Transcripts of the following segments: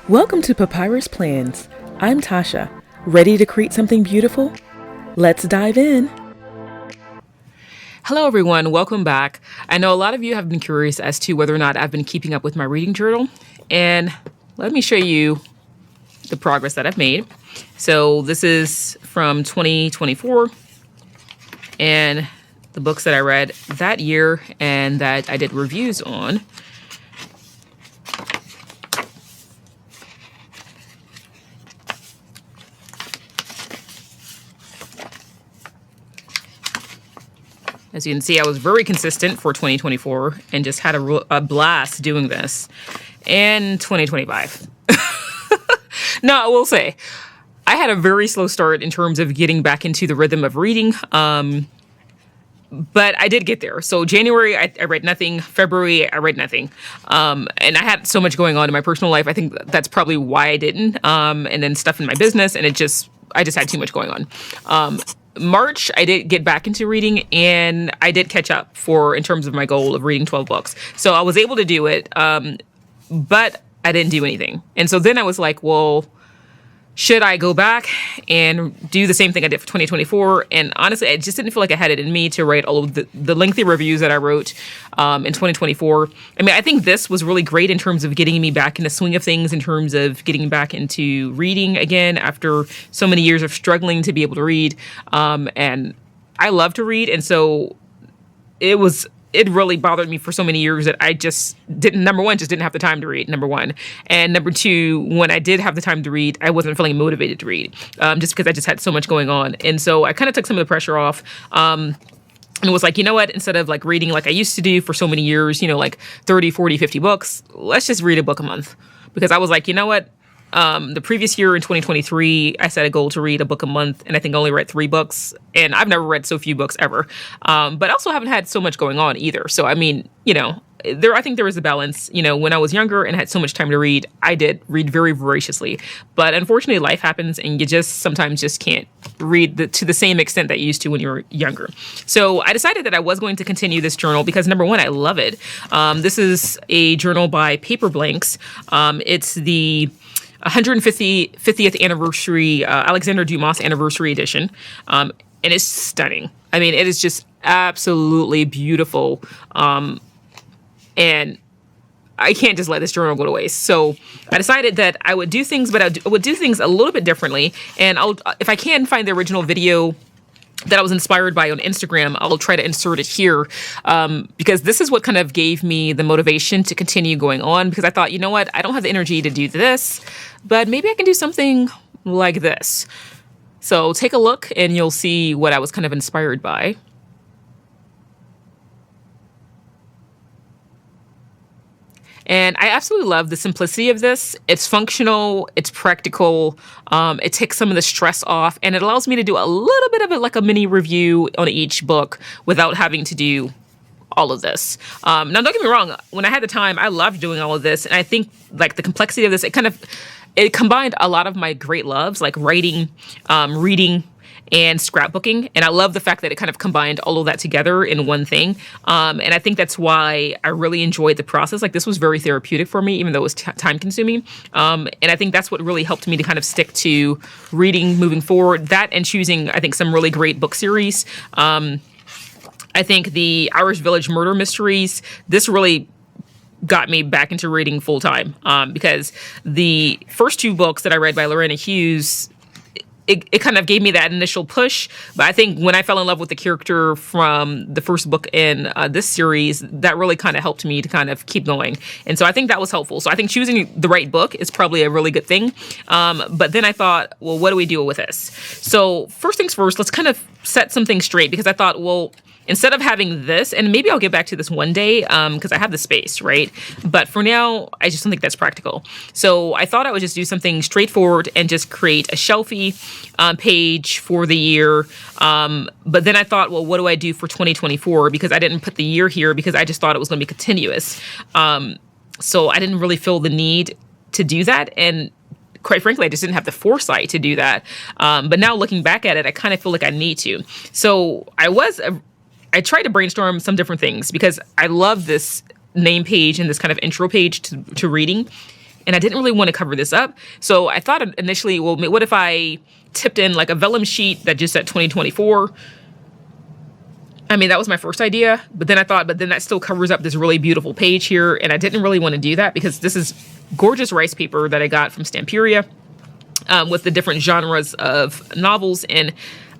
Welcome to Papyrus Plans. I'm Tasha. Ready to create something beautiful? Let's dive in. Hello everyone, welcome back. I know a lot of you have been curious as to whether or not I've been keeping up with my reading journal, and let me show you the progress that I've made. So this is from 2024 and the books that I read that year and that I did reviews on. As you can see, I was very consistent for 2024 and just had a blast doing this. And 2025. Now, I will say, I had a very slow start in terms of getting back into the rhythm of reading. But I did get there. So January, I read nothing. February, I read nothing. And I had so much going on in my personal life. I think that's probably why I didn't. And then stuff in my business, and I just had too much going on. March, I did get back into reading, and I did catch up in terms of my goal of reading 12 books. So I was able to do it, but I didn't do anything. And so then I was like, well, should I go back and do the same thing I did for 2024? And honestly, I just didn't feel like I had it in me to write all of the lengthy reviews that I wrote in 2024. I mean, I think this was really great in terms of getting me back in the swing of things, in terms of getting back into reading again after so many years of struggling to be able to read. And I love to read. And so it really bothered me for so many years that I just didn't, number one, just didn't have the time to read, number one. And number two, when I did have the time to read, I wasn't feeling motivated to read, just because I just had so much going on. And so I kind of took some of the pressure off, and was like, you know what, instead of like reading like I used to do for so many years, like 30, 40, 50 books, let's just read a book a month. Because I was like, you know what, the previous year in 2023, I set a goal to read a book a month, and I think I only read 3 books, and I've never read so few books ever. But I also haven't had so much going on either. So, I mean, I think there was a balance. When I was younger and had so much time to read, I did read very voraciously. But unfortunately, life happens, and you just sometimes just can't read to the same extent that you used to when you were younger. So I decided that I was going to continue this journal because, number one, I love it. This is a journal by Paperblanks. It's the 150th anniversary, Alexander Dumas anniversary edition. And it's stunning. I mean, it is just absolutely beautiful. And I can't just let this journal go to waste. So I decided that I would do things, but I would do things a little bit differently. And if I can find the original video that I was inspired by on Instagram, I'll try to insert it here, because this is what kind of gave me the motivation to continue going on, because I thought, you know what, I don't have the energy to do this, but maybe I can do something like this. So take a look and you'll see what I was kind of inspired by. And I absolutely love the simplicity of this. It's functional, it's practical, it takes some of the stress off, and it allows me to do a little bit of it like a mini review on each book without having to do all of this. Now, don't get me wrong, when I had the time, I loved doing all of this, and I think like the complexity of this, it combined a lot of my great loves, like writing, reading, and scrapbooking. And I love the fact that it kind of combined all of that together in one thing. And I think that's why I really enjoyed the process. Like, this was very therapeutic for me, even though it was time consuming. And I think that's what really helped me to kind of stick to reading moving forward. That and choosing, I think, some really great book series. I think the Irish Village murder mysteries, this really got me back into reading full time. Because the first 2 books that I read by Lorena Hughes, it kind of gave me that initial push. But I think when I fell in love with the character from the first book in this series, that really kind of helped me to kind of keep going. And so I think that was helpful. So I think choosing the right book is probably a really good thing. But then I thought, well, what do we do with this? So first things first, let's kind of set something straight, because I thought, well, instead of having this, and maybe I'll get back to this one day because I have the space, right? But for now, I just don't think that's practical. So I thought I would just do something straightforward and just create a shelfie page for the year. But then I thought, well, what do I do for 2024? Because I didn't put the year here because I just thought it was going to be continuous. So I didn't really feel the need to do that. And quite frankly, I just didn't have the foresight to do that. But now looking back at it, I kind of feel like I need to. So I tried to brainstorm some different things because I love this name page and this kind of intro page to reading. and I didn't really want to cover this up. So I thought initially, well, what if I tipped in like a vellum sheet that just said 2024? I mean, that was my first idea, but then I thought, but then that still covers up this really beautiful page here, and I didn't really want to do that because this is gorgeous rice paper that I got from Stamperia with the different genres of novels, and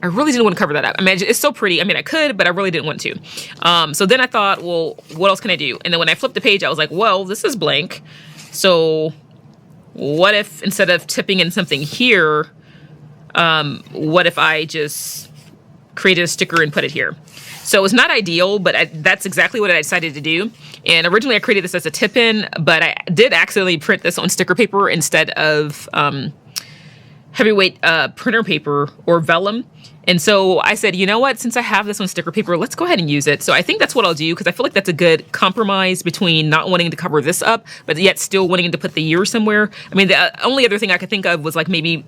I really didn't want to cover that up. I mean, it's so pretty. I mean, I could, but I really didn't want to. So then I thought, well, what else can I do? And then when I flipped the page, I was like, well, this is blank. So what if instead of tipping in something here, what if I just created a sticker and put it here? So it's not ideal, but that's exactly what I decided to do. And originally I created this as a tip-in, but I did accidentally print this on sticker paper instead of heavyweight printer paper or vellum. And so I said, you know what, since I have this on sticker paper, let's go ahead and use it. So I think that's what I'll do, because I feel like that's a good compromise between not wanting to cover this up, but yet still wanting to put the year somewhere. I mean, the only other thing I could think of was like maybe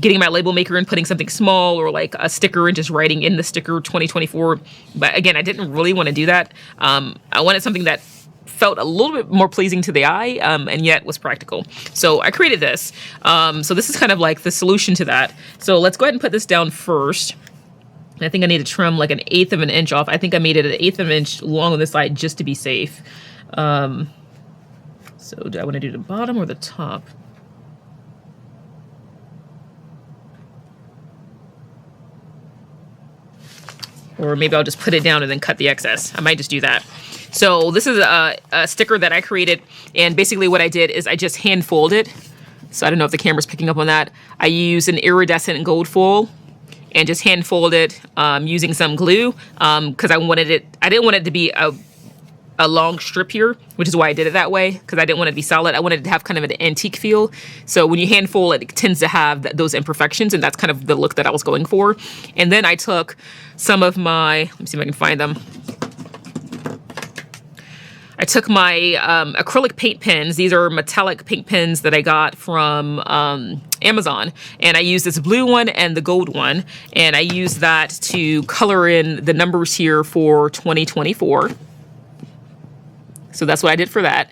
getting my label maker and putting something small or like a sticker and just writing in the sticker 2024. But again, I didn't really want to do that. I wanted something that felt a little bit more pleasing to the eye, and yet was practical. So I created this. So this is kind of like the solution to that. So let's go ahead and put this down first. I think I need to trim like 1/8 of an inch off. I think I made it 1/8 of an inch long on this side just to be safe. So do I want to do the bottom or the top? Or maybe I'll just put it down and then cut the excess. I might just do that. So this is a sticker that I created, and basically what I did is I just hand folded. So I don't know if the camera's picking up on that. I used an iridescent gold foil and just hand folded using some glue because I didn't want it to be a long strip here, which is why I did it that way, because I didn't want it to be solid. I wanted it to have kind of an antique feel. So when you hand fold, it tends to have those imperfections, and that's kind of the look that I was going for. And then I took some of my, let me see if I can find them. I took my acrylic paint pens. These are metallic paint pens that I got from Amazon. And I used this blue one and the gold one. And I used that to color in the numbers here for 2024. So that's what I did for that.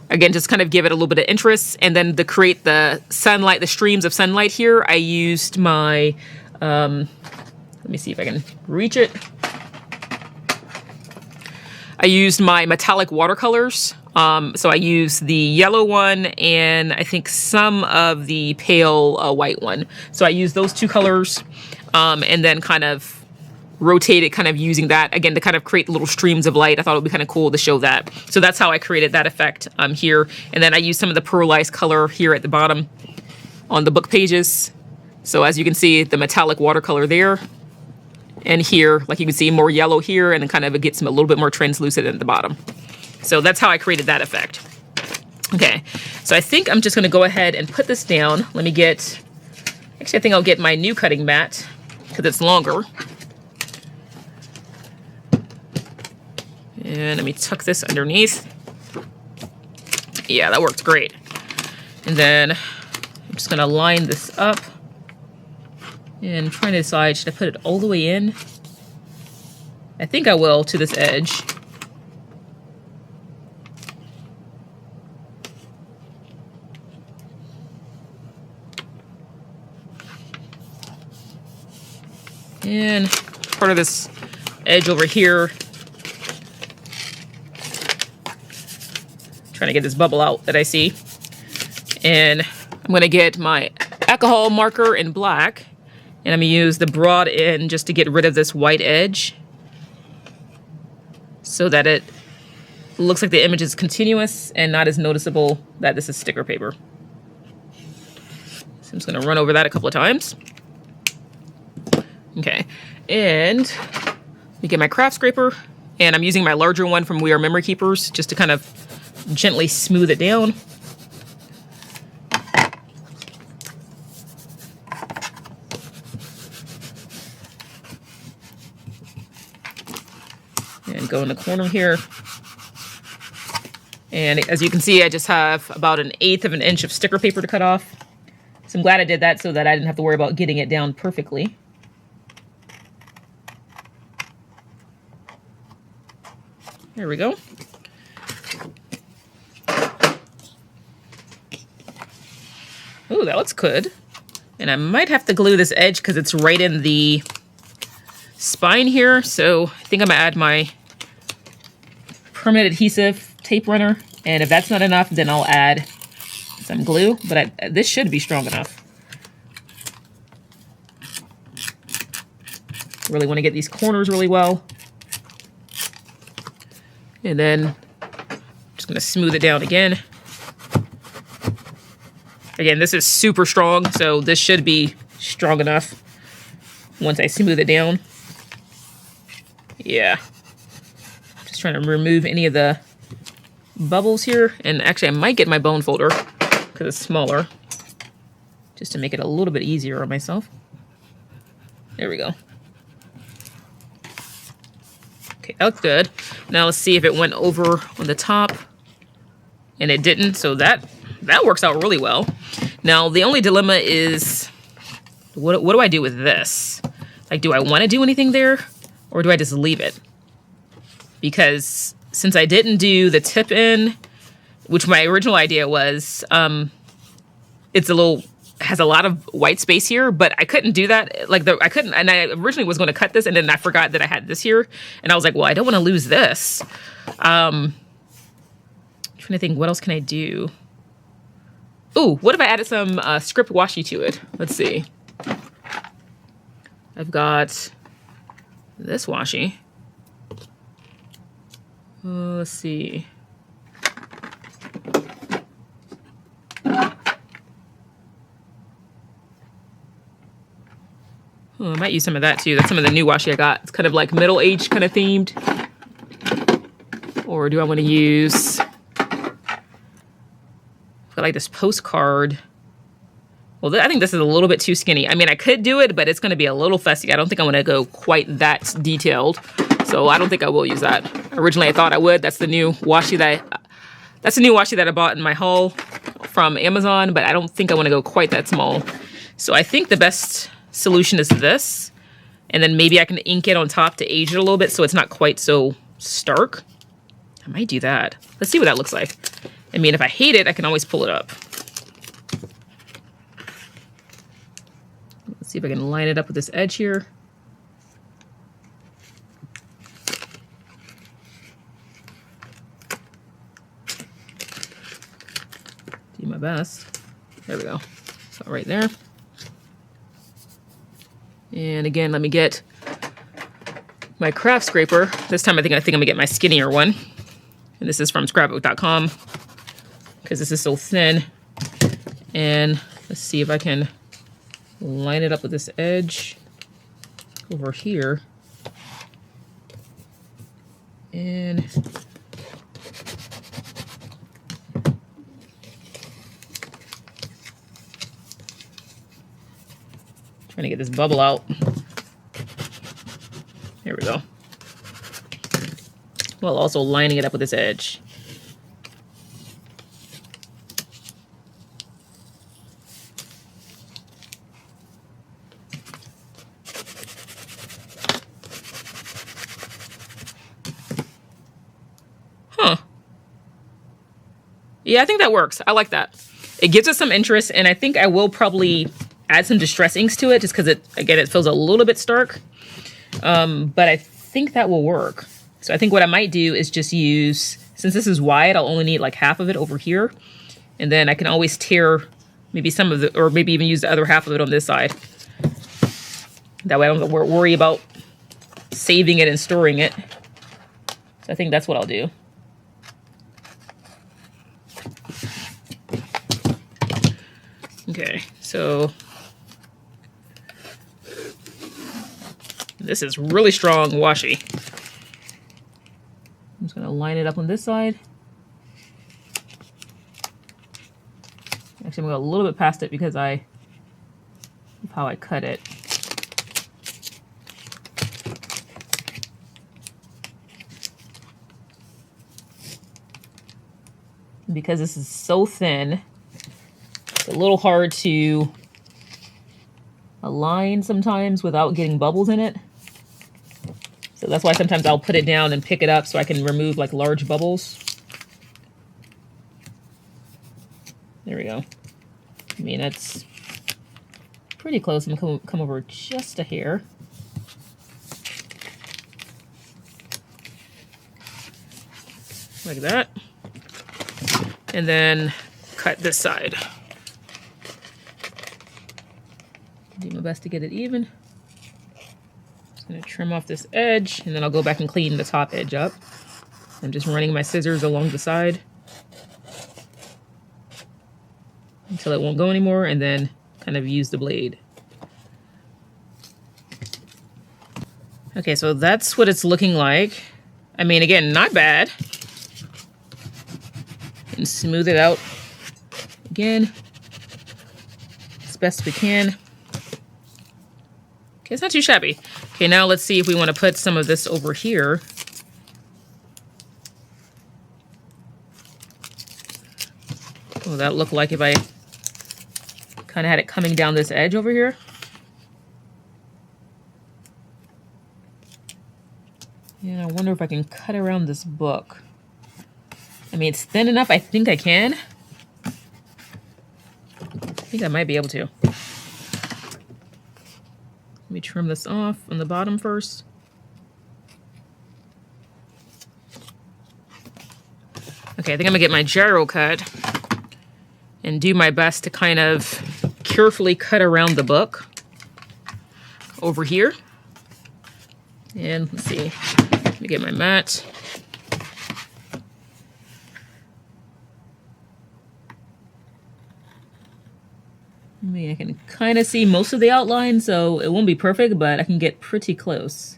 Again, just kind of give it a little bit of interest. And then to create the sunlight, the streams of sunlight here, I used my, let me see if I can reach it. I used my metallic watercolors. So I used the yellow one and I think some of the pale white one. So I used those two colors and then kind of rotate it, kind of using that again to kind of create little streams of light. I thought it would be kind of cool to show that. So that's how I created that effect here. And then I used some of the pearlized color here at the bottom on the book pages. So as you can see, the metallic watercolor there. And here, like you can see, more yellow here, and then kind of it gets a little bit more translucent at the bottom. So that's how I created that effect. Okay, so I think I'm just going to go ahead and put this down. Let me get, actually I think I'll get my new cutting mat because it's longer. And let me tuck this underneath. Yeah, that works great. And then I'm just going to line this up. And I'm trying to decide, should I put it all the way in? I think I will, to this edge. And part of this edge over here. Trying to get this bubble out that I see. And I'm going to get my alcohol marker in black. And I'm going to use the broad end just to get rid of this white edge so that it looks like the image is continuous and not as noticeable that this is sticker paper. So I'm just going to run over that a couple of times. Okay, and we get my craft scraper, and I'm using my larger one from We Are Memory Keepers just to kind of gently smooth it down. And go in the corner here. And as you can see, I just have about 1/8 of an inch of sticker paper to cut off. So I'm glad I did that so that I didn't have to worry about getting it down perfectly. There we go. Ooh, that looks good. And I might have to glue this edge because it's right in the spine here. So I think I'm gonna add my permanent adhesive tape runner. And if that's not enough, then I'll add some glue, but this should be strong enough. Really want to get these corners really well. And then just gonna smooth it down again. Again, this is super strong, so this should be strong enough once I smooth it down. Yeah. Just trying to remove any of the bubbles here. And actually, I might get my bone folder because it's smaller, just to make it a little bit easier on myself. There we go. Okay, that looks good. Now let's see if it went over on the top. And it didn't, so that works out really well. Now, the only dilemma is, what do I do with this? Like, do I want to do anything there, or do I just leave it? Because since I didn't do the tip in, which my original idea was, it's has a lot of white space here, but I couldn't do that. Like, I couldn't, and I originally was going to cut this, and then I forgot that I had this here, and I was like, well, I don't want to lose this. Trying to think, what else can I do? Ooh, what if I added some script washi to it? Let's see. I've got this washi. Let's see. Oh, I might use some of that too. That's some of the new washi I got. It's kind of like middle-aged kind of themed. Or do I want to use, I've got like this postcard. Well, I think this is a little bit too skinny. I mean, I could do it, but it's going to be a little fussy. I don't think I want to go quite that detailed. So I don't think I will use that. Originally, I thought I would. That's the new washi that I bought in my haul from Amazon, but I don't think I want to go quite that small. So I think the best solution is this. And then maybe I can ink it on top to age it a little bit so it's not quite so stark. I might do that. Let's see what that looks like. I mean, if I hate it, I can always pull it up. Let's see if I can line it up with this edge here. Do my best. There we go. So right there. And again, let me get my craft scraper. This time I think I'm gonna get my skinnier one. And this is from scrapbook.com because this is so thin. And let's see if I can line it up with this edge over here. And trying to get this bubble out. There we go. While also lining it up with this edge. Huh. Yeah, I think that works. I like that. It gives us some interest, and I think I will probably add some distress inks to it just because it feels a little bit stark. But I think that will work. So I think what I might do is just use, since this is wide, I'll only need like half of it over here. And then I can always tear maybe some of the, or maybe even use the other half of it on this side. That way I don't have to worry about saving it and storing it. So I think that's what I'll do. Okay, so this is really strong washi. I'm just going to line it up on this side. Actually, I'm going to go a little bit past it because of how I cut it. Because this is so thin, it's a little hard to align sometimes without getting bubbles in it. So that's why sometimes I'll put it down and pick it up so I can remove like large bubbles. There we go. I mean, that's pretty close. I'm gonna come over just a hair. Like that. And then cut this side. Do my best to get it even. Just gonna trim off this edge, and then I'll go back and clean the top edge up. I'm just running my scissors along the side until it won't go anymore, and then kind of use the blade. Okay, so that's what it's looking like. I mean, again, not bad. And smooth it out again as best we can. Okay, it's not too shabby. Okay, now let's see if we want to put some of this over here. What would that look like if I kind of had it coming down this edge over here? Yeah, I wonder if I can cut around this book. I mean, it's thin enough. I think I can. I think I might be able to. Let me trim this off on the bottom first. Okay, I think I'm gonna get my gyro cut and do my best to kind of carefully cut around the book over here. And let's see, let me get my mat. I mean, I can kind of see most of the outline, so it won't be perfect, but I can get pretty close.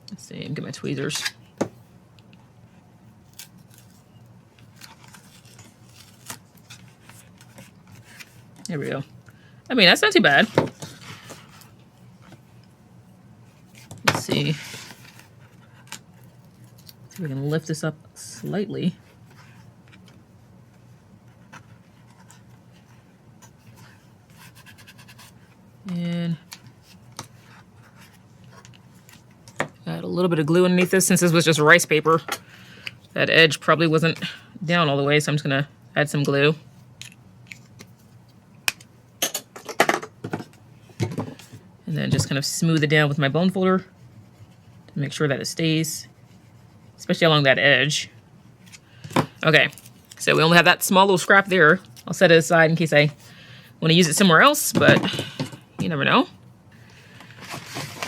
Let's see, get my tweezers. There we go. I mean, that's not too bad. Let's see. So we can lift this up slightly. And add a little bit of glue underneath this. Since this was just rice paper, that edge probably wasn't down all the way, so I'm just gonna add some glue. And then just kind of smooth it down with my bone folder to make sure that it stays, especially along that edge. Okay, so we only have that small little scrap there. I'll set it aside in case I want to use it somewhere else, but you never know.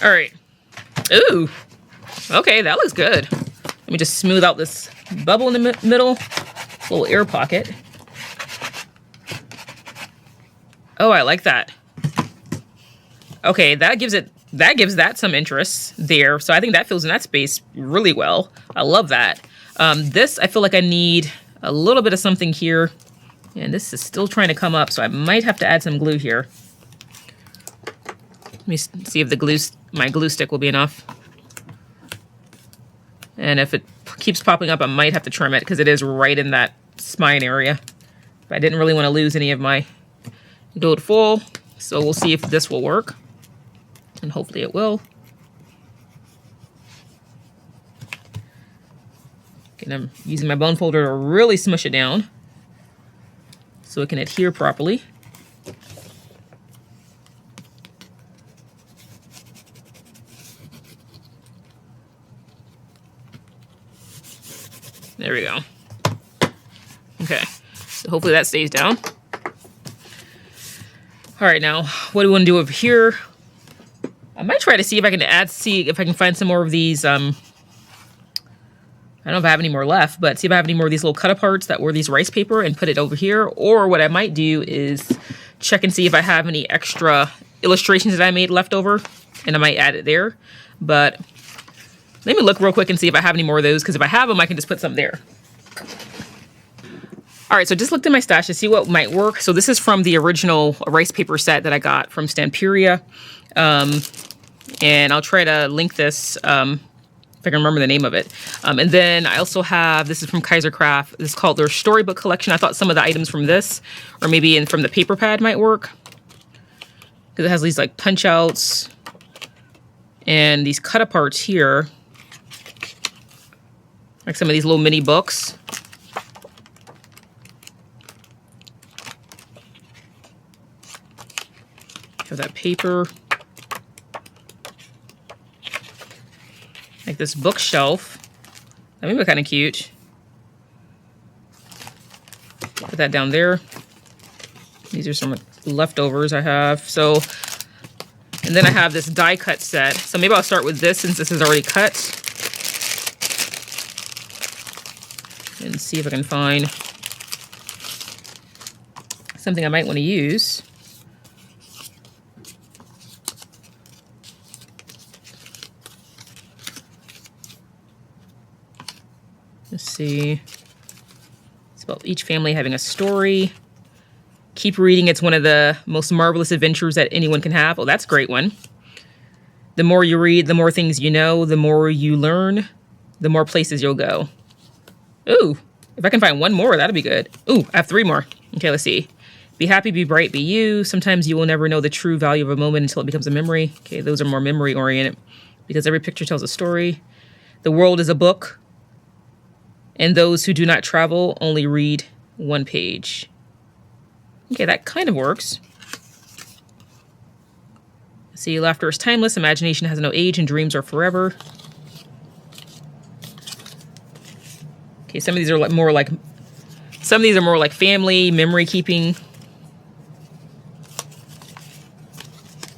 All right. Ooh, okay, that looks good. Let me just smooth out this bubble in the middle, little air pocket. Oh, I like that. Okay, that gives that some interest there. So I think that fills in that space really well. I love that. This, I feel like I need a little bit of something here. And this is still trying to come up, so I might have to add some glue here. Let me see if my glue stick will be enough. And if it keeps popping up, I might have to trim it because it is right in that spine area. But I didn't really want to lose any of my glue full, so we'll see if this will work. And hopefully it will. And I'm using my bone folder to really smush it down so it can adhere properly. There we go. Okay, so hopefully that stays down. All right, now what do we want to do over here? I might try to see if I can see if I can find some more of these. I don't know if I have any more left, but see if I have any more of these little cut aparts that were these rice paper and put it over here. Or what I might do is check and see if I have any extra illustrations that I made left over, and I might add it there. But let me look real quick and see if I have any more of those, because if I have them, I can just put some there. All right, so just looked in my stash to see what might work. So this is from the original rice paper set that I got from Stamperia. And I'll try to link this if I can remember the name of it. And then I also have, this is from Kaiser Craft. This is called their storybook collection. I thought some of the items from this, or maybe from the paper pad, might work. Because it has these like punch outs and these cut aparts here. Like some of these little mini books. Have that paper. Like this bookshelf. That may be kind of cute. Put that down there. These are some leftovers I have. So, and then I have this die cut set. So maybe I'll start with this since this is already cut. And see if I can find something I might want to use. Let's see. It's about each family having a story. Keep reading. It's one of the most marvelous adventures that anyone can have. Oh, that's a great one. The more you read, the more things you know. The more you learn, the more places you'll go. Ooh, if I can find one more, that'd be good. Ooh, I have 3 more. Okay, let's see. Be happy, be bright, be you. Sometimes you will never know the true value of a moment until it becomes a memory. Okay, those are more memory oriented because every picture tells a story. The world is a book. And those who do not travel only read 1 page. Okay, that kind of works. See, laughter is timeless, imagination has no age, and dreams are forever. Okay, some of these are more like family, memory keeping.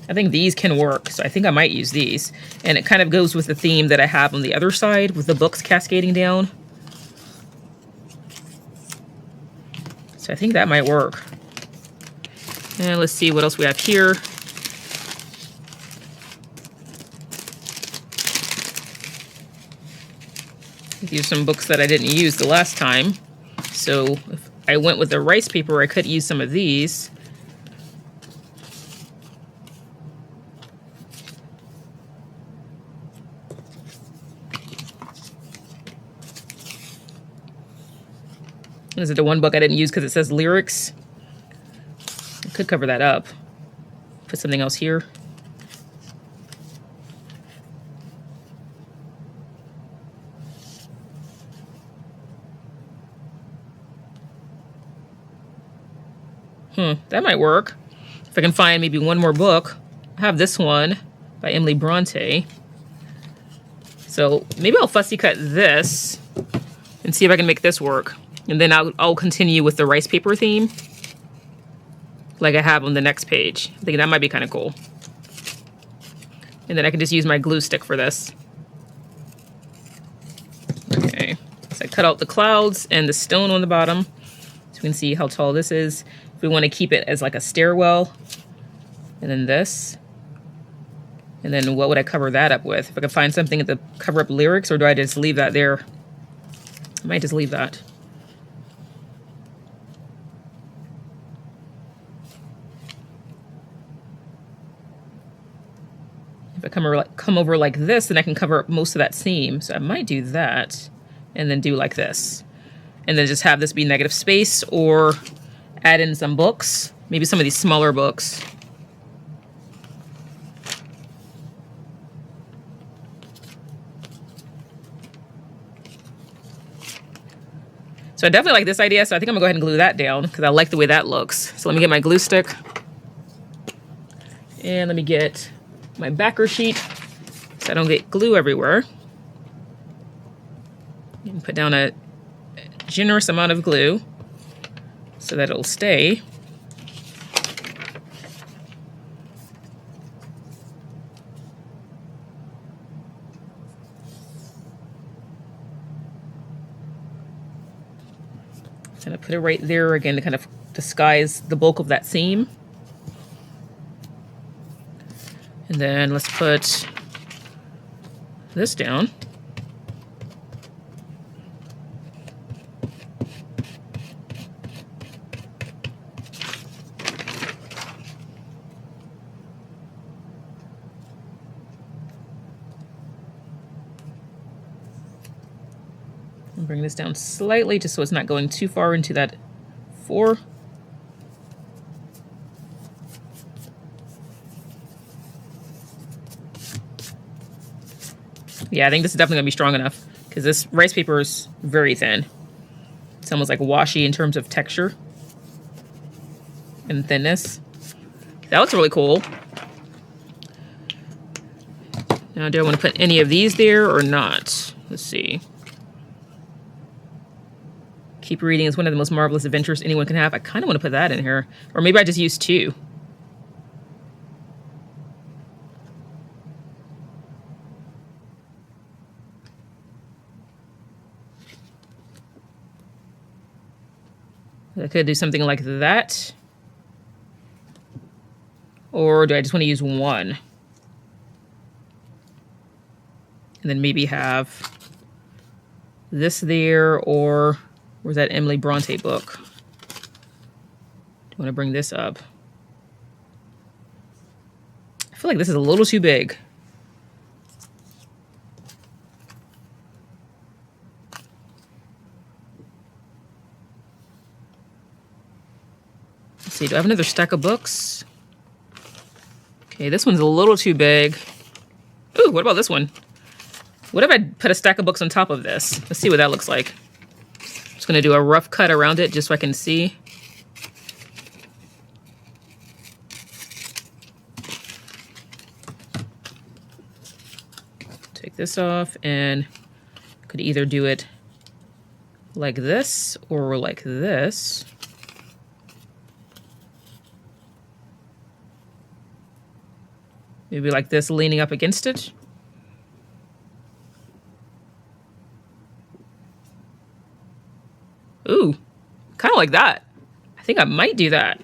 I think these can work, so I think I might use these. And it kind of goes with the theme that I have on the other side with the books cascading down. So I think that might work. And let's see what else we have here. These are some books that I didn't use the last time. So if I went with the rice paper, I could use some of these. Is it the one book I didn't use because it says lyrics? I could cover that up. Put something else here. That might work. If I can find maybe one more book. I have this one by Emily Bronte. So maybe I'll fussy cut this and see if I can make this work. And then I'll continue with the rice paper theme like I have on the next page. I think that might be kind of cool. And then I can just use my glue stick for this. Okay, so I cut out the clouds and the stone on the bottom so we can see how tall this is. If we want to keep it as like a stairwell, and then this. And then what would I cover that up with? If I could find something to cover up lyrics, or do I just leave that there? I might just leave that. If I come over like this, then I can cover up most of that seam. So I might do that and then do like this. And then just have this be negative space, or add in some books, maybe some of these smaller books. So I definitely like this idea, so I think I'm gonna go ahead and glue that down because I like the way that looks. So let me get my glue stick. And let me get my backer sheet so I don't get glue everywhere. And put down a generous amount of glue so that it'll stay. And I put it right there again to kind of disguise the bulk of that seam. And then let's put this down. And bring this down slightly just so it's not going too far into that 4. Yeah, I think this is definitely gonna be strong enough because this rice paper is very thin. It's almost like washi in terms of texture and thinness. That looks really cool. Now, do I want to put any of these there or not? Let's see. Keep reading is one of the most marvelous adventures anyone can have. I kind of want to put that in here. Or maybe I just use 2. I could do something like that. Or do I just want to use 1? And then maybe have this there, or where's that Emily Bronte book? Do you want to bring this up? I feel like this is a little too big. Let's see, do I have another stack of books? Okay, this one's a little too big. Ooh, what about this one? What if I put a stack of books on top of this? Let's see what that looks like. Just gonna do a rough cut around it just so I can see. Take this off, and could either do it like this or like this. Maybe like this, leaning up against it. Ooh, kind of like that. I think I might do that.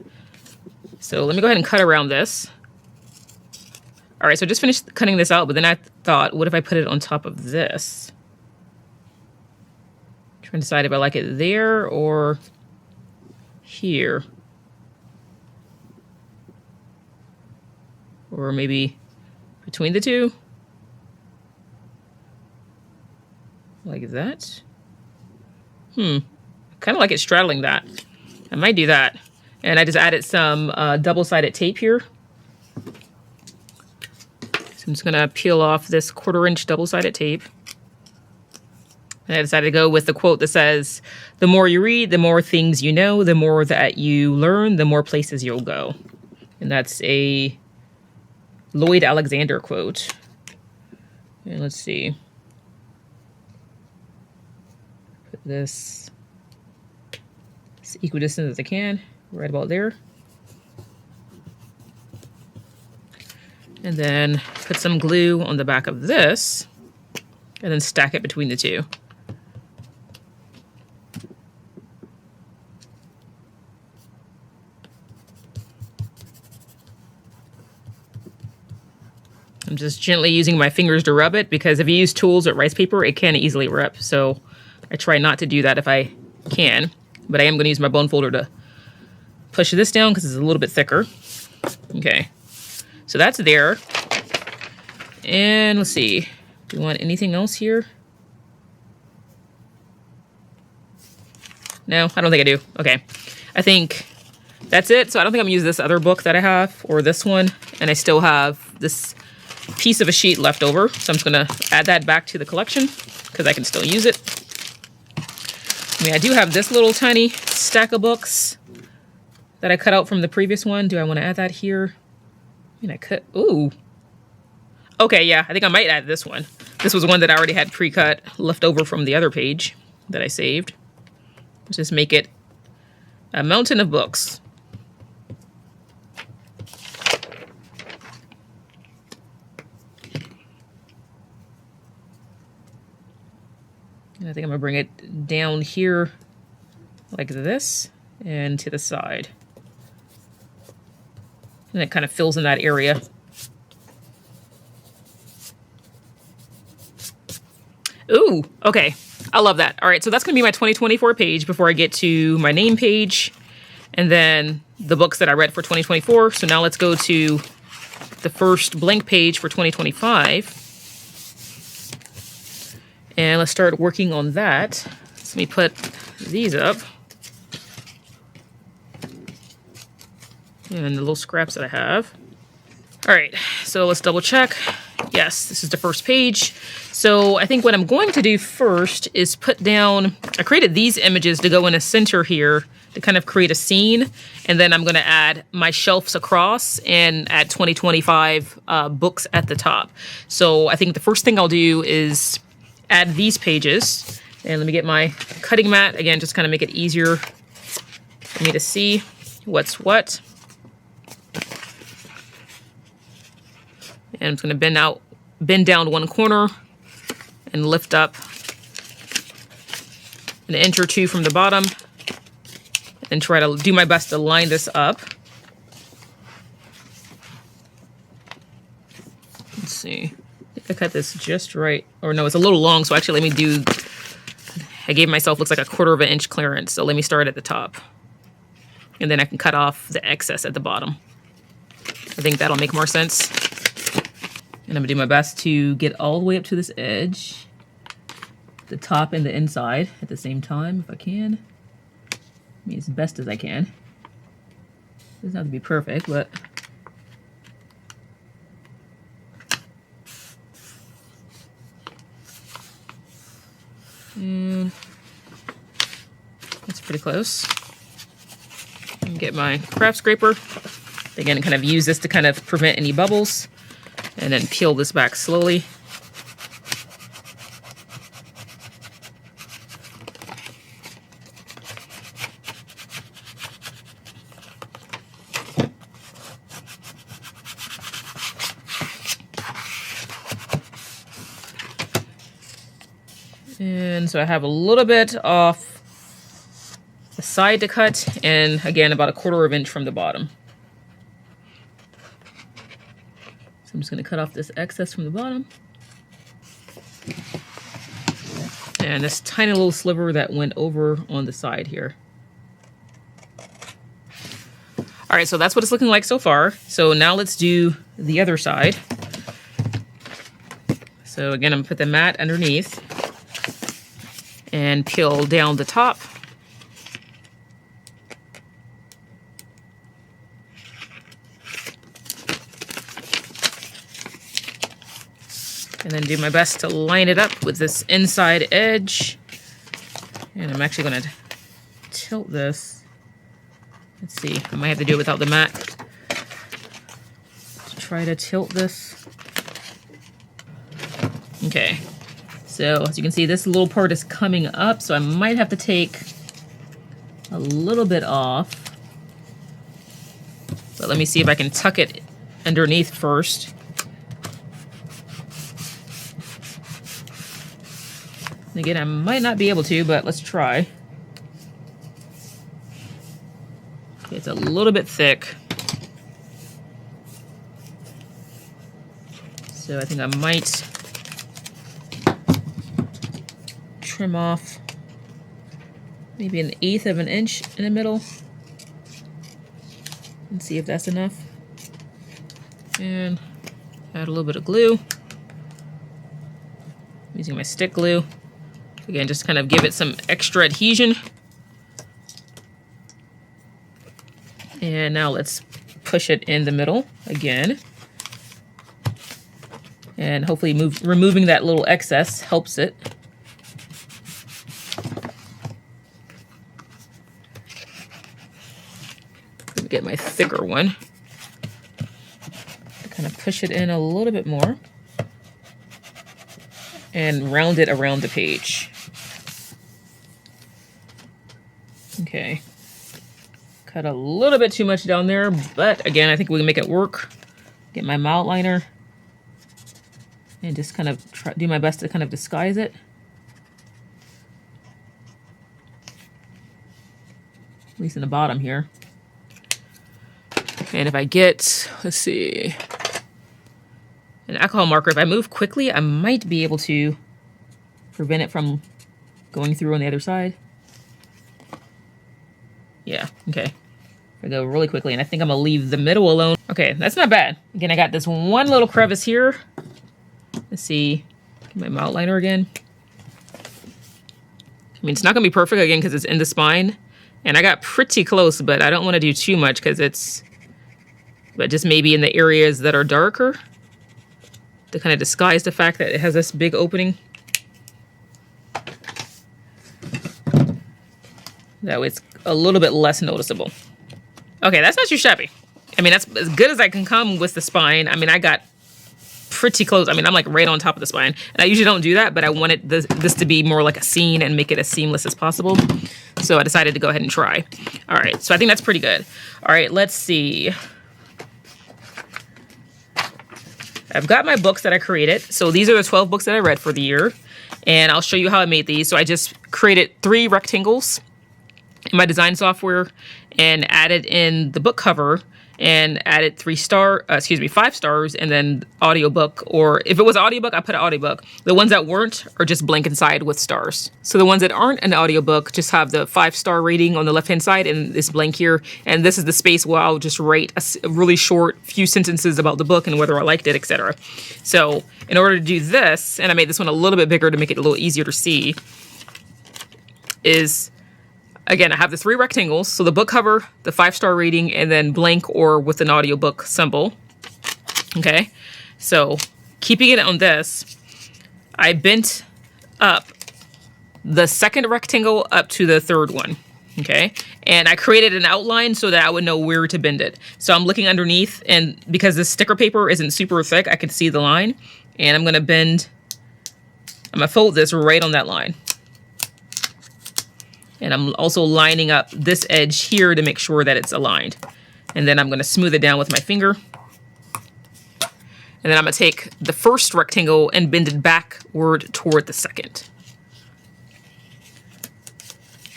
So let me go ahead and cut around this. All right, so I just finished cutting this out, but then I thought, what if I put it on top of this? Trying to decide if I like it there or here. Or maybe between the two. Like that. Kind of like it straddling that. I might do that. And I just added some double-sided tape here. So I'm just gonna peel off this 1/4-inch double-sided tape. And I decided to go with the quote that says, "The more you read, the more things you know, the more that you learn, the more places you'll go." And that's a Lloyd Alexander quote. And let's see. Put this as equidistant as I can, right about there. And then put some glue on the back of this, and then stack it between the two. I'm just gently using my fingers to rub it, because if you use tools with rice paper, it can easily rip. So I try not to do that if I can, but I am going to use my bone folder to push this down because it's a little bit thicker. Okay, so that's there. And let's see, do you want anything else here? No, I don't think I do. Okay, I think that's it. So I don't think I'm gonna use this other book that I have, or this one, and I still have this piece of a sheet left over. So I'm just gonna add that back to the collection because I can still use it. I mean, I do have this little tiny stack of books that I cut out from the previous one. Do I want to add that here? I mean, I could. Ooh. Okay, yeah, I think I might add this one. This was one that I already had pre-cut left over from the other page that I saved. Let's just make it a mountain of books. And I think I'm gonna bring it down here like this and to the side. And it kind of fills in that area. Ooh, okay. I love that. All right, so that's going to be my 2024 page before I get to my name page and then the books that I read for 2024. So now let's go to the first blank page for 2025. And let's start working on that. So let me put these up. And the little scraps that I have. All right, so let's double check. Yes, this is the first page. So I think what I'm going to do first is put down, I created these images to go in a center here to kind of create a scene. And then I'm going to add my shelves across and add 2025 books at the top. So I think the first thing I'll do is add these pages. And let me get my cutting mat. Again, just kind of make it easier for me to see what's what. And I'm just going to bend down one corner and lift up an inch or two from the bottom and try to do my best to line this up. Let's see. I think I cut this just right. Or no, it's a little long, so actually let me do, I gave myself, looks like a 1/4 inch clearance, so let me start at the top. And then I can cut off the excess at the bottom. I think that'll make more sense. And I'm gonna do my best to get all the way up to this edge, the top and the inside at the same time, if I can. I mean, as best as I can. Doesn't have to be perfect, but. And that's pretty close. And get my craft scraper. Again, kind of use this to kind of prevent any bubbles. And then peel this back slowly. And so I have a little bit off the side to cut, and again, about a 1/4 inch from the bottom. I'm just going to cut off this excess from the bottom. And this tiny little sliver that went over on the side here. All right, so that's what it's looking like so far. So now let's do the other side. So again, I'm going to put the mat underneath and peel down the top. And then do my best to line it up with this inside edge. And I'm actually going to tilt this. Let's see, I might have to do it without the mat. To try to tilt this. Okay, so as you can see, this little part is coming up, so I might have to take a little bit off. But let me see if I can tuck it underneath first. Again, I might not be able to, but let's try. Okay, it's a little bit thick. So I think I might trim off maybe 1/8 inch in the middle. And see if that's enough. And add a little bit of glue. I'm using my stick glue. Again, just kind of give it some extra adhesion. And now let's push it in the middle again. And hopefully removing that little excess helps it. Let me get my thicker one. Kind of push it in a little bit more. And round it around the page. Okay. Cut a little bit too much down there, but again, I think we can make it work. Get my outliner and just kind of do my best to kind of disguise it. At least in the bottom here. And if I get, let's see, an alcohol marker, if I move quickly, I might be able to prevent it from going through on the other side. Yeah, okay. I go really quickly, and I think I'm gonna leave the middle alone. Okay, that's not bad. Again, I got this one little crevice here. Let's see, my outliner again. I mean, it's not gonna be perfect again because it's in the spine, and I got pretty close, but I don't want to do too much because it's, but just maybe in the areas that are darker. to kind of disguise the fact that it has this big opening. That way it's a little bit less noticeable. Okay, that's not too shabby. I mean, that's as good as I can come with the spine. I mean, I got pretty close. I mean, I'm like right on top of the spine. And I usually don't do that, but I wanted this to be more like a scene and make it as seamless as possible. So I decided to go ahead and try. All right, so I think that's pretty good. All right, let's see. I've got my books that I created. So these are the 12 books that I read for the year. And I'll show you how I made these. So I just created 3 rectangles in my design software and added in the book cover and added 5 stars and then audiobook. Or if it was an audiobook, I put an audiobook. The ones that weren't are just blank inside with stars. So the ones that aren't an audiobook just have the 5-star rating on the left-hand side and this blank here. And this is the space where I'll just write a really short few sentences about the book and whether I liked it, etc. So in order to do this, and I made this one a little bit bigger to make it a little easier to see, is again, I have the 3 rectangles. So the book cover, the 5-star rating, and then blank or with an audiobook symbol. Okay. So keeping it on this, I bent up the 2nd rectangle up to the 3rd one. Okay. And I created an outline so that I would know where to bend it. So I'm looking underneath, and because this sticker paper isn't super thick, I can see the line. And I'm going to fold this right on that line. And I'm also lining up this edge here to make sure that it's aligned. And then I'm going to smooth it down with my finger. And then I'm going to take the 1st rectangle and bend it backward toward the 2nd.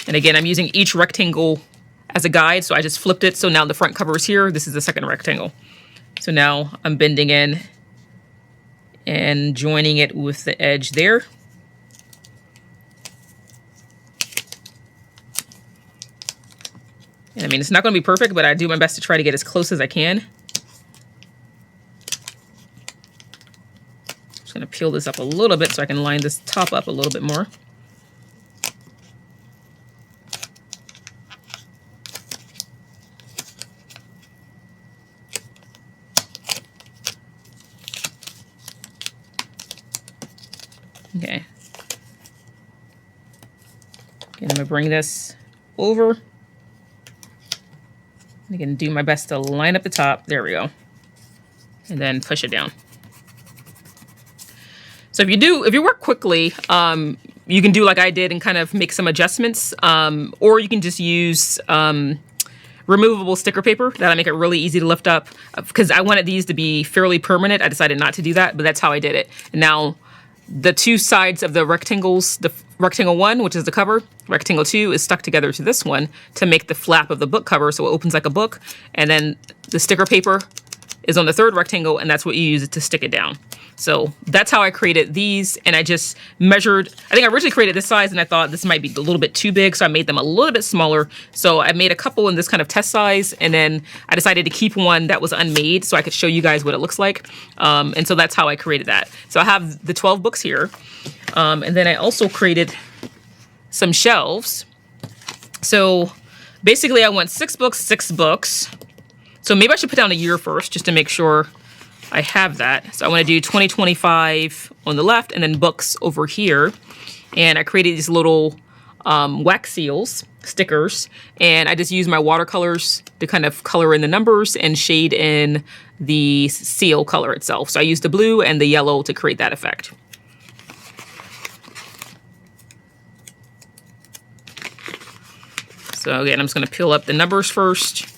And again, I'm using each rectangle as a guide, so I just flipped it. So now the front cover is here. This is the 2nd rectangle. So now I'm bending in and joining it with the edge there. I mean, it's not going to be perfect, but I do my best to try to get as close as I can. Just going to peel this up a little bit so I can line this top up a little bit more. Okay. And I'm going to bring this over. I can do my best to line up the top. There we go. And then push it down. So if you work quickly, you can do like I did and kind of make some adjustments. Or you can just use removable sticker paper. That'll make it really easy to lift up. Because I wanted these to be fairly permanent. I decided not to do that, but that's how I did it. And now the 2 sides of the rectangles, the rectangle 1, which is the cover, rectangle 2 is stuck together to this one to make the flap of the book cover so it opens like a book. And then the sticker paper is on the 3rd rectangle, and that's what you use to stick it down. So that's how I created these, and I just measured. I think I originally created this size, and I thought this might be a little bit too big, so I made them a little bit smaller. So I made a couple in this kind of test size, and then I decided to keep one that was unmade so I could show you guys what it looks like. And so that's how I created that. So I have the 12 books here, and then I also created some shelves. So basically I want 6 books, 6 books. So maybe I should put down a year first just to make sure I have that. So I want to do 2025 on the left and then books over here. And I created these little wax seals, stickers, and I just use my watercolors to kind of color in the numbers and shade in the seal color itself. So I used the blue and the yellow to create that effect. So again, I'm just going to peel up the numbers first.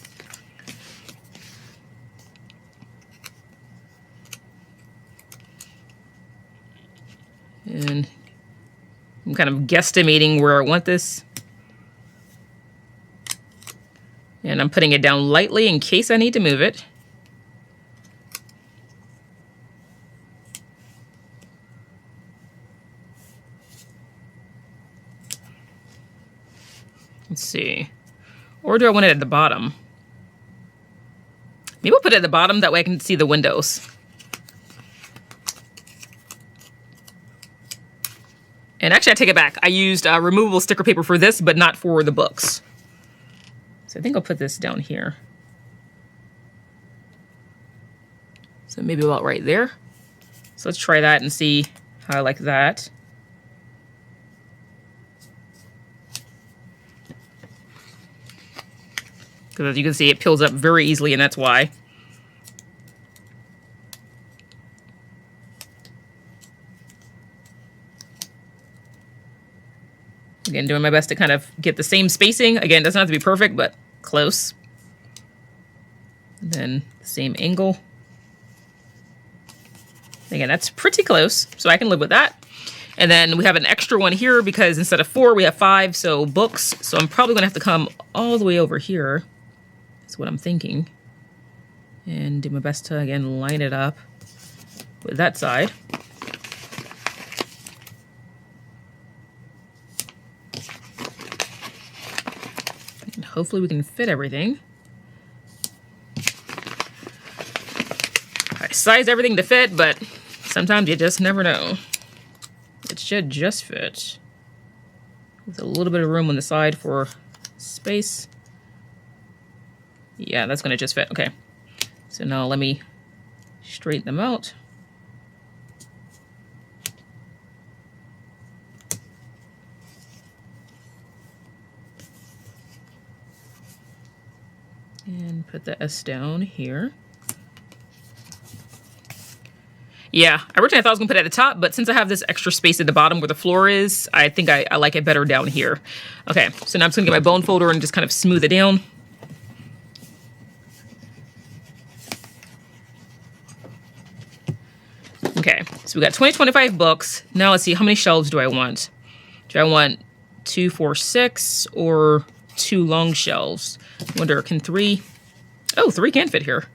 And I'm kind of guesstimating where I want this. And I'm putting it down lightly in case I need to move it. Let's see. Or do I want it at the bottom? Maybe I'll put it at the bottom, that way I can see the windows. And actually, I take it back. I used removable sticker paper for this, but not for the books. So I think I'll put this down here. So maybe about right there. So let's try that and see how I like that. Because as you can see, it peels up very easily, and that's why. Again, doing my best to kind of get the same spacing. Again, it doesn't have to be perfect, but close. And then the same angle. Again, that's pretty close, so I can live with that. And then we have an extra one here because instead of 4, we have 5, so books. So I'm probably going to have to come all the way over here. That's what I'm thinking. And do my best to, again, line it up with that side. And hopefully we can fit everything. I sized everything to fit, but sometimes you just never know. It should just fit. With a little bit of room on the side for space. Yeah, that's going to just fit. Okay. So now let me straighten them out. And put the S down here. Yeah, originally I thought I was going to put it at the top, but since I have this extra space at the bottom where the floor is, I think I like it better down here. Okay, so now I'm just going to get my bone folder and just kind of smooth it down. Okay, so we got 25 books. Now let's see, how many shelves do I want? Do I want 2, 4, 6 or 2 long shelves? I wonder, can 3? Oh, 3 can fit here.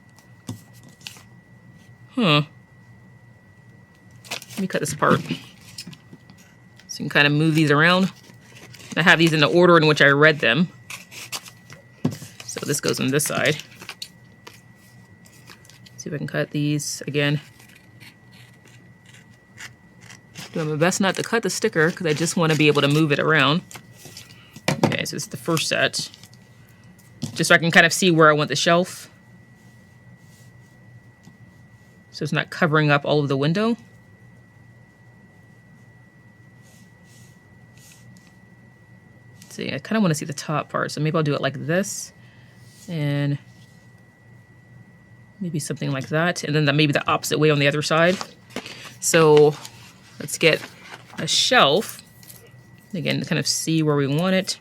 Huh. Let me cut this apart. So you can kind of move these around. I have these in the order in which I read them. So this goes on this side. See if I can cut these again. Doing my best not to cut the sticker because I just want to be able to move it around. Okay, so this is the first set. Just so I can kind of see where I want the shelf. So it's not covering up all of the window. Let's see, I kind of want to see the top part, so maybe I'll do it like this. And maybe something like that. And then maybe the opposite way on the other side. So let's get a shelf. Again, to kind of see where we want it.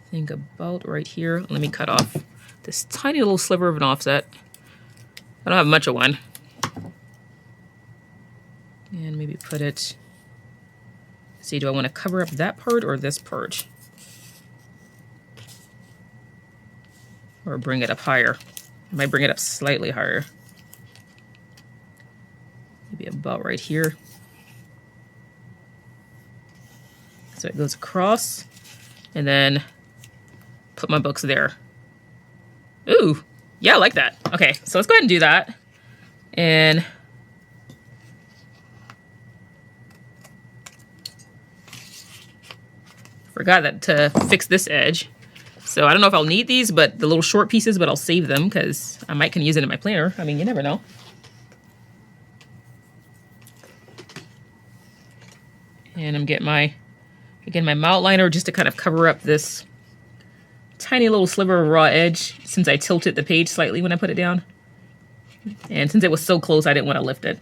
I think about right here. Let me cut off this tiny little sliver of an offset. I don't have much of one. And maybe put it, see, do I want to cover up that part or this part? Or bring it up higher? I might bring it up slightly higher. Maybe about right here. So it goes across, and then put my books there. Ooh, yeah, I like that. Okay, so let's go ahead and do that. And forgot that to fix this edge. So I don't know if I'll need these, but the little short pieces, but I'll save them because I might can use it in my planner. I mean, you never know. And I'm getting my, again, my outliner just to kind of cover up this tiny little sliver of raw edge since I tilted the page slightly when I put it down. And since it was so close, I didn't want to lift it.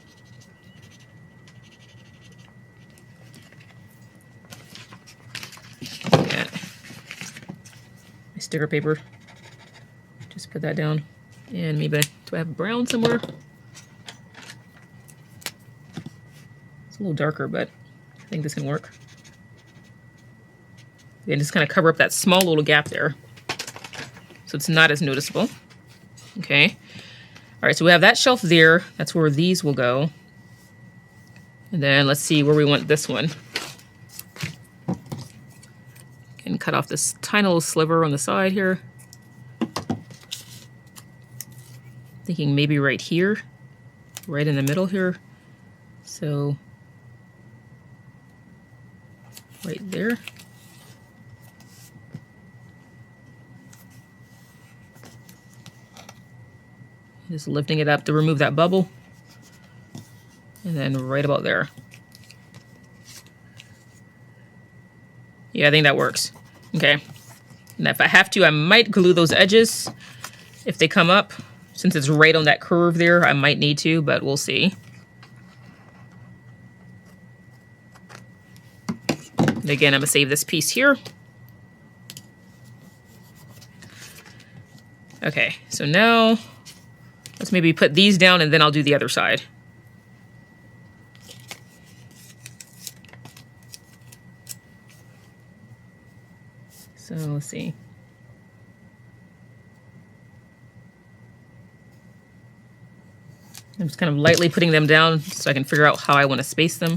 Yeah. My sticker paper. Just put that down. And maybe, do I have brown somewhere? It's a little darker, but I think this can work. And just kind of cover up that small little gap there, so it's not as noticeable. Okay. All right, so we have that shelf there. That's where these will go. And then let's see where we want this one. And cut off this tiny little sliver on the side here. Thinking maybe right here, right in the middle here. So right there. Just lifting it up to remove that bubble. And then right about there. Yeah, I think that works. Okay. And if I have to, I might glue those edges if they come up. Since it's right on that curve there, I might need to, but we'll see. And again, I'm gonna save this piece here. Okay, so now let's maybe put these down and then I'll do the other side. So let's see. I'm just kind of lightly putting them down so I can figure out how I want to space them.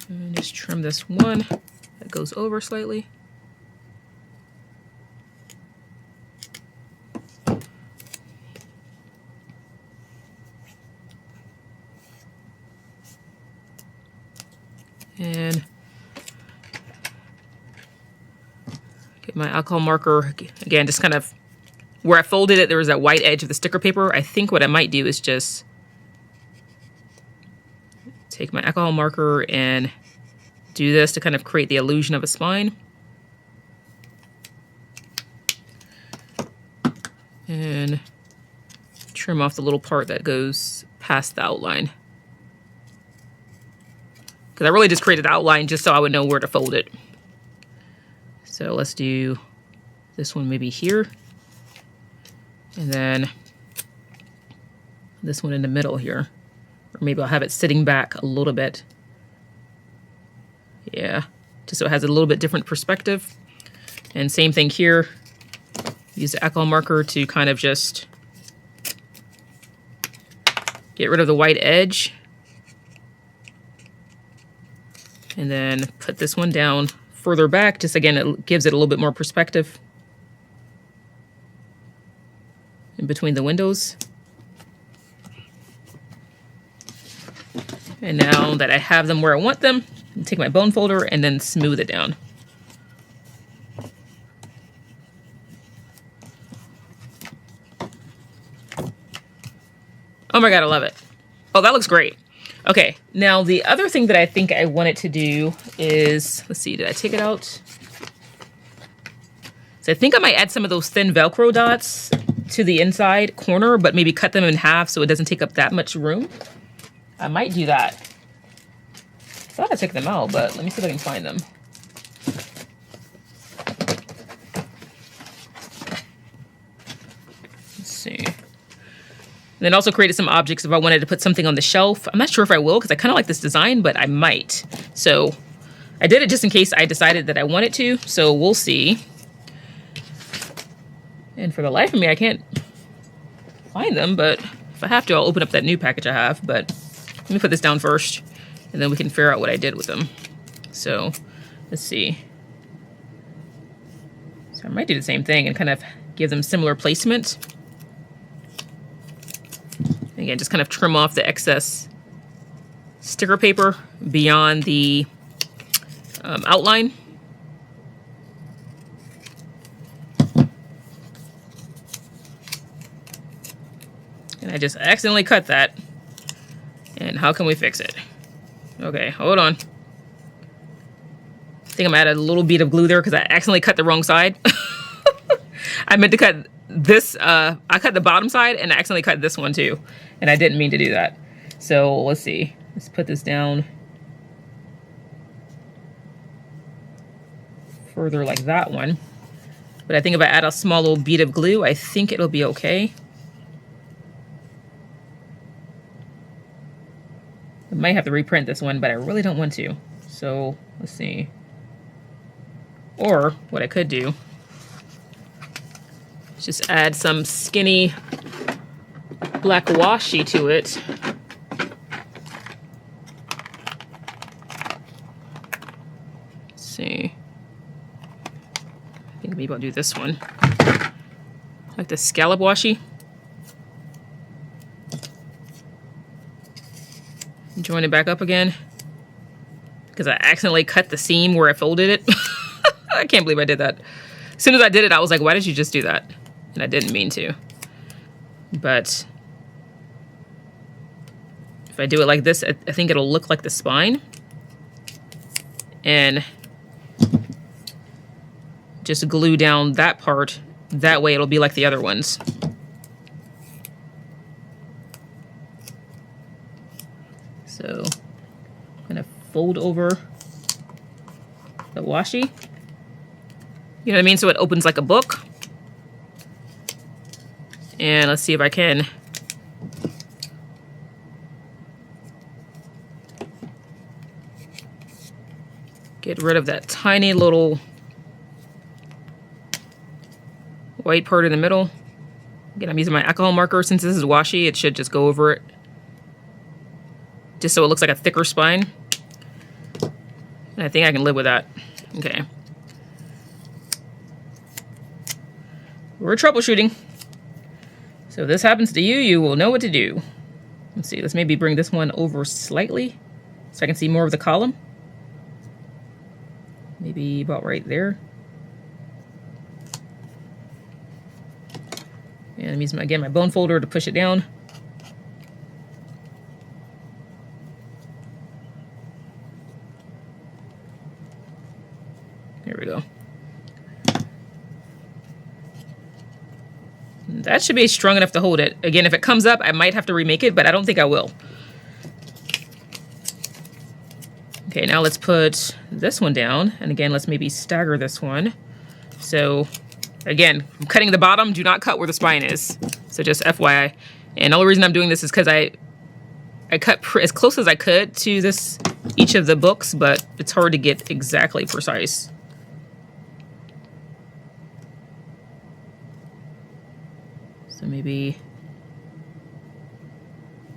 And just trim this one that goes over slightly. And get my alcohol marker, again, just kind of where I folded it, there was that white edge of the sticker paper. I think what I might do is just take my alcohol marker and do this to kind of create the illusion of a spine. And trim off the little part that goes past the outline. Because I really just created the outline just so I would know where to fold it. So let's do this one maybe here. And then this one in the middle here. Or maybe I'll have it sitting back a little bit. Yeah, just so it has a little bit different perspective. And same thing here. Use the alcohol marker to kind of just get rid of the white edge. And then put this one down further back. Just again, it gives it a little bit more perspective in between the windows. And now that I have them where I want them, I'll take my bone folder and then smooth it down. Oh my God, I love it. Oh, that looks great. Okay, now the other thing that I think I wanted to do is, let's see, did I take it out? So I think I might add some of those thin Velcro dots to the inside corner, but maybe cut them in half so it doesn't take up that much room. I might do that. I thought I took them out, but let me see if I can find them. Let's see. And then also created some objects if I wanted to put something on the shelf. I'm not sure if I will because I kind of like this design, but I might. So I did it just in case I decided that I wanted to. So we'll see. And for the life of me, I can't find them, but if I have to, I'll open up that new package I have. But let me put this down first, and then we can figure out what I did with them. So let's see. So I might do the same thing and kind of give them similar placement. Again, just kind of trim off the excess sticker paper beyond the outline. And I just accidentally cut that. And how can we fix it? Okay, hold on. I think I'm gonna add a little bead of glue there because I accidentally cut the wrong side. I meant to cut this, I cut the bottom side and I accidentally cut this one too. And I didn't mean to do that. So let's see, let's put this down further like that one. But I think if I add a small little bead of glue, I think it'll be okay. I might have to reprint this one, but I really don't want to. So let's see. Or what I could do is just add some skinny black washi to it. Let's see. I think maybe I'll do this one. Like the scallop washi. join it back up again because I accidentally cut the seam where I folded it. I can't believe I did that. As soon as I did it, I was like, why did you just do that? And I didn't mean to. But if I do it like this, I think it'll look like the spine. And just glue down that part. That way it'll be like the other ones. So I'm gonna fold over the washi. You know what I mean? So it opens like a book. And let's see if I can get rid of that tiny little white part in the middle. Again, I'm using my alcohol marker. Since this is washi, it should just go over it. Just so it looks like a thicker spine. And I think I can live with that. Okay. We're troubleshooting. So if this happens to you, you will know what to do. Let's see, let's maybe bring this one over slightly so I can see more of the column. Maybe about right there. And I'm using, again, my bone folder to push it down. There we go. That should be strong enough to hold it. Again, if it comes up, I might have to remake it, but I don't think I will. Okay, now let's put this one down. And again, let's maybe stagger this one. So again, I'm cutting the bottom. Do not cut where the spine is. So just FYI. And the only reason I'm doing this is because I cut as close as I could to this, each of the books, but it's hard to get exactly precise. So maybe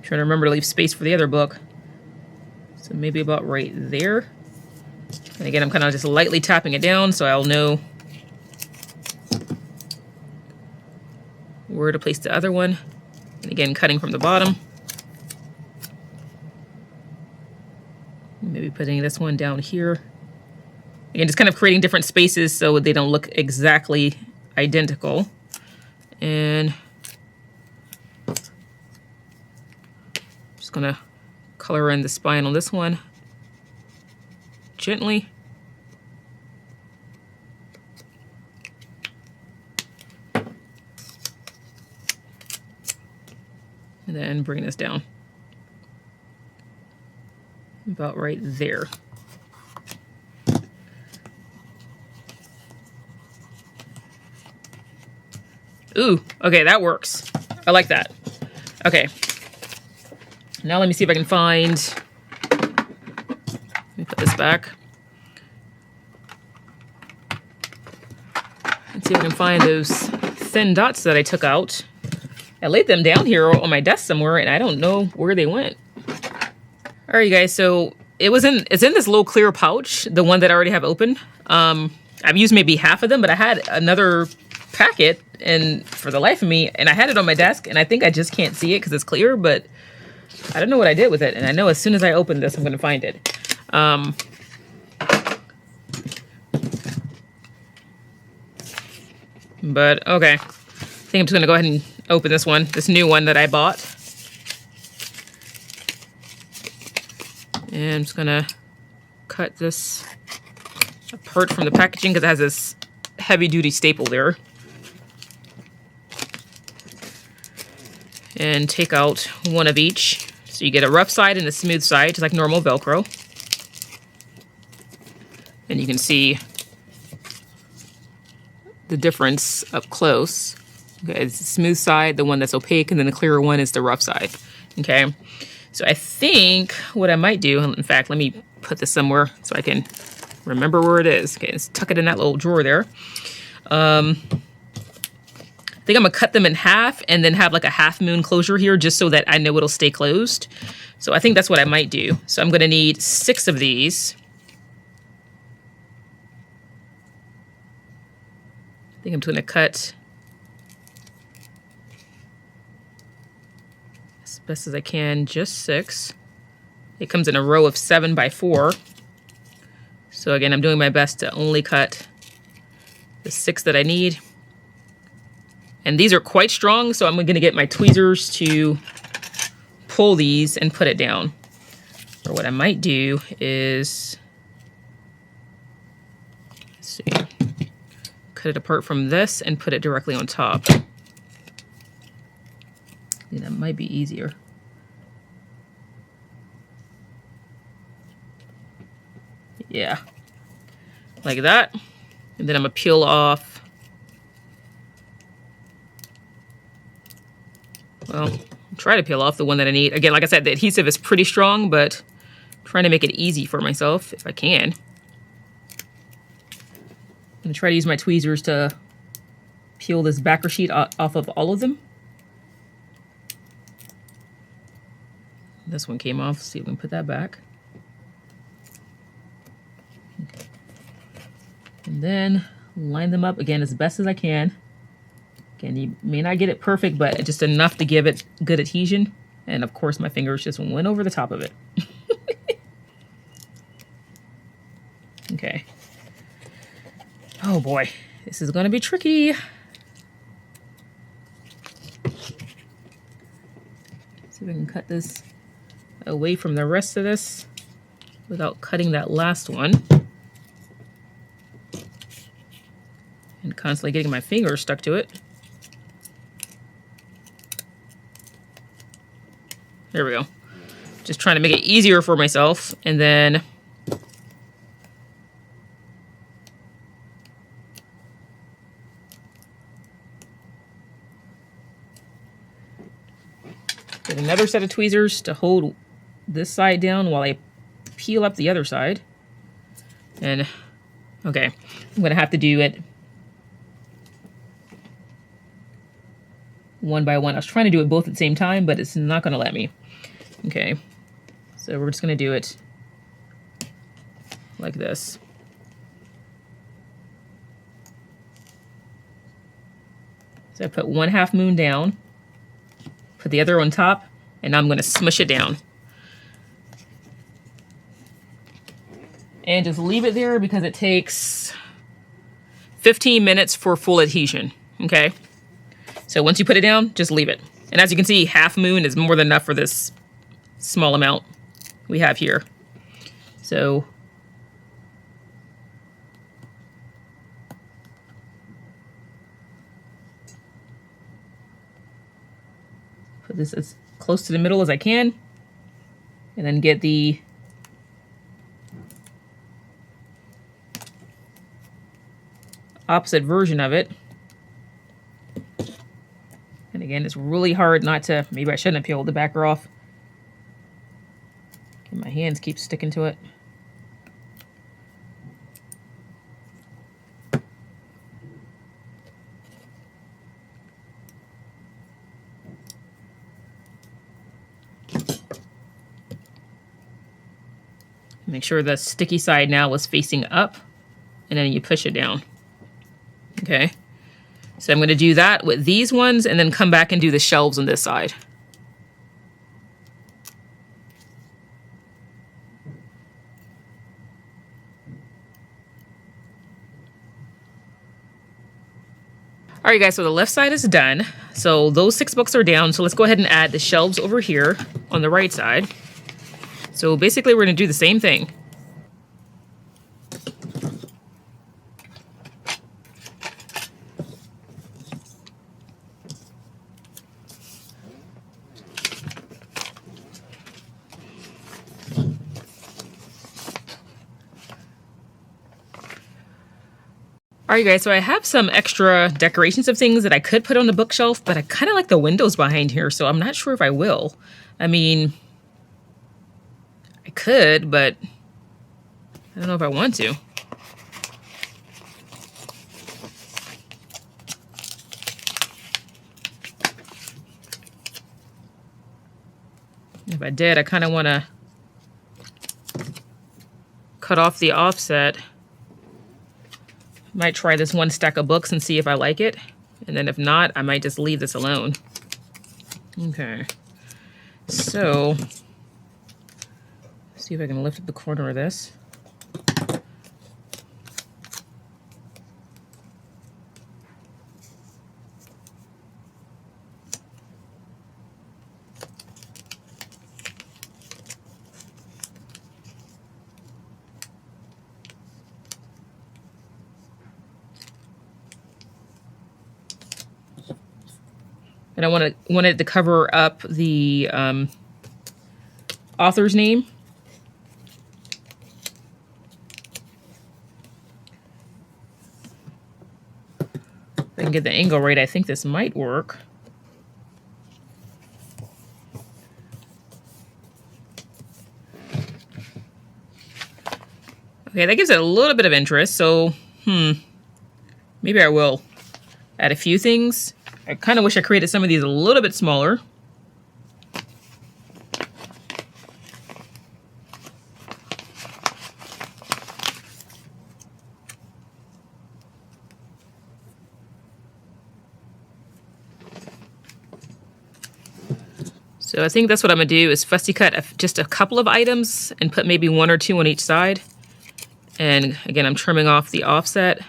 trying to remember to leave space for the other book. So maybe about right there. And again, I'm kind of just lightly tapping it down so I'll know where to place the other one. And again, cutting from the bottom. Maybe putting this one down here. Again, just kind of creating different spaces so they don't look exactly identical. And just gonna color in the spine on this one gently. And then bring this down. About right there. Ooh, okay, that works. I like that. Okay. Now let me see if I can find, let me put this back. Let's see if I can find those thin dots that I took out. I laid them down here on my desk somewhere and I don't know where they went. All right, you guys, so it's in this little clear pouch, the one that I already have open. I've used maybe half of them, but I had another packet and for the life of me, and I had it on my desk and I think I just can't see it because it's clear, but I don't know what I did with it. And I know as soon as I open this, I'm going to find it. But okay, I think I'm just going to go ahead and open this one, this new one that I bought. And I'm just going to cut this apart from the packaging because it has this heavy-duty staple there. And take out one of each. So you get a rough side and a smooth side, just like normal Velcro. And you can see the difference up close. Okay, it's the smooth side, the one that's opaque, and then the clearer one is the rough side. Okay, so I think what I might do, in fact, let me put this somewhere so I can remember where it is. Okay, let's tuck it in that little drawer there. I think I'm gonna cut them in half and then have like a half moon closure here just so that I know it'll stay closed. So I think that's what I might do. So I'm gonna need 6 of these. I think I'm just gonna cut as best as I can, just 6. It comes in a row of 7 by 4. So again, I'm doing my best to only cut the 6 that I need. And these are quite strong, so I'm going to get my tweezers to pull these and put it down. Or what I might do is, let's see, cut it apart from this and put it directly on top. I think that might be easier. Yeah, like that. And then I'm gonna peel off, well, try to peel off the one that I need. Again, like I said, the adhesive is pretty strong, but I'm trying to make it easy for myself if I can. I'm gonna try to use my tweezers to peel this backer sheet off of all of them. This one came off, see if we can put that back. And then line them up again as best as I can. Again, you may not get it perfect, but just enough to give it good adhesion. And of course, my fingers just went over the top of it. Okay. Oh boy, this is gonna be tricky. See if we can cut this away from the rest of this without cutting that last one. And constantly getting my fingers stuck to it. There we go. Just trying to make it easier for myself. And then get another set of tweezers to hold this side down while I peel up the other side. And okay, I'm gonna have to do it one by one. I was trying to do it both at the same time, but it's not going to let me. Okay, so we're just going to do it like this. So I put 1/2 moon down, put the other on top, and I'm going to smush it down. And just leave it there because it takes 15 minutes for full adhesion, okay? So once you put it down, just leave it. And as you can see, 1/2 moon is more than enough for this small amount we have here. So put this as close to the middle as I can, and then get the opposite version of it. And again, it's really hard not to, maybe I shouldn't have peeled the backer off. My hands keep sticking to it. Make sure the sticky side now is facing up, and then you push it down. Okay. So I'm going to do that with these ones and then come back and do the shelves on this side. All right, guys, so the left side is done. So those 6 books are down. So let's go ahead and add the shelves over here on the right side. So basically we're going to do the same thing. All right, guys, so I have some extra decorations of things that I could put on the bookshelf, but I kind of like the windows behind here, so I'm not sure if I will. I mean, I could, but I don't know if I want to. If I did, I kind of want to cut off the offset. Might try this one stack of books and see if I like it. And then if not, I might just leave this alone. Okay. So See if I can lift up the corner of this. And I wanted to cover up the author's name. If I can get the angle right, I think this might work. Okay, that gives it a little bit of interest, so maybe I will add a few things. I kind of wish I created some of these a little bit smaller. So I think that's what I'm gonna do is fussy cut just a couple of items and put maybe 1 or 2 on each side. And again, I'm trimming off the offset.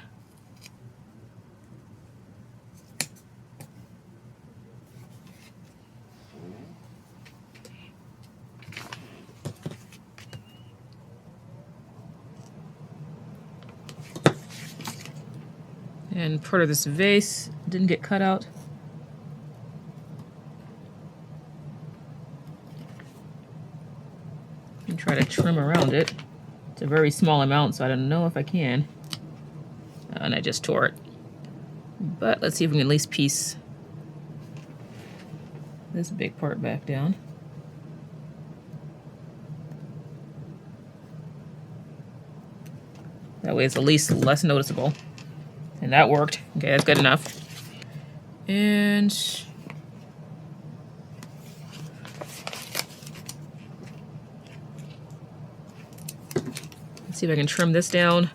And part of this vase didn't get cut out. And try to trim around it. It's a very small amount, so I don't know if I can. And I just tore it. But let's see if we can at least piece this big part back down. That way it's at least less noticeable. And that worked. Okay, that's good enough. And let's see if I can trim this down.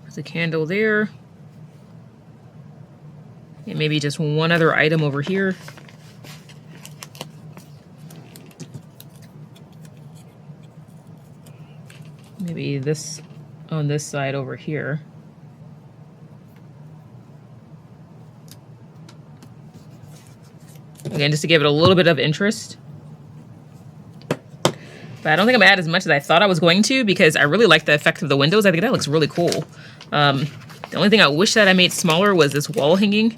Put the candle there. And maybe just one other item over here. Maybe this on this side over here. Again, just to give it a little bit of interest. But I don't think I'm gonna add as much as I thought I was going to because I really like the effect of the windows. I think that looks really cool. The only thing I wish that I made smaller was this wall hanging.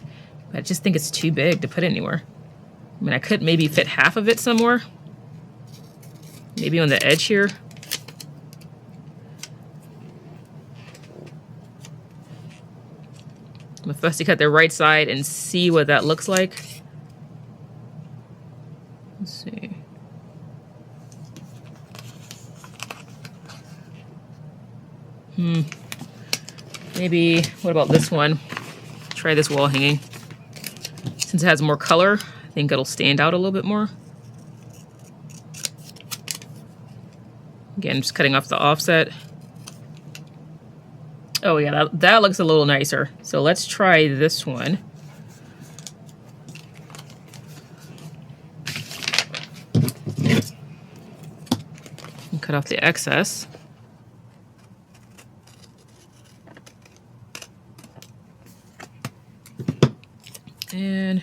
But I just think it's too big to put anywhere. I mean, I could maybe fit half of it somewhere. Maybe on the edge here. I'm gonna fussy cut the right side and see what that looks like. Let's see. Maybe, what about this one? Try this wall hanging. Since it has more color, I think it'll stand out a little bit more. Again, just cutting off the offset. Oh yeah, that looks a little nicer. So let's try this one. And cut off the excess. And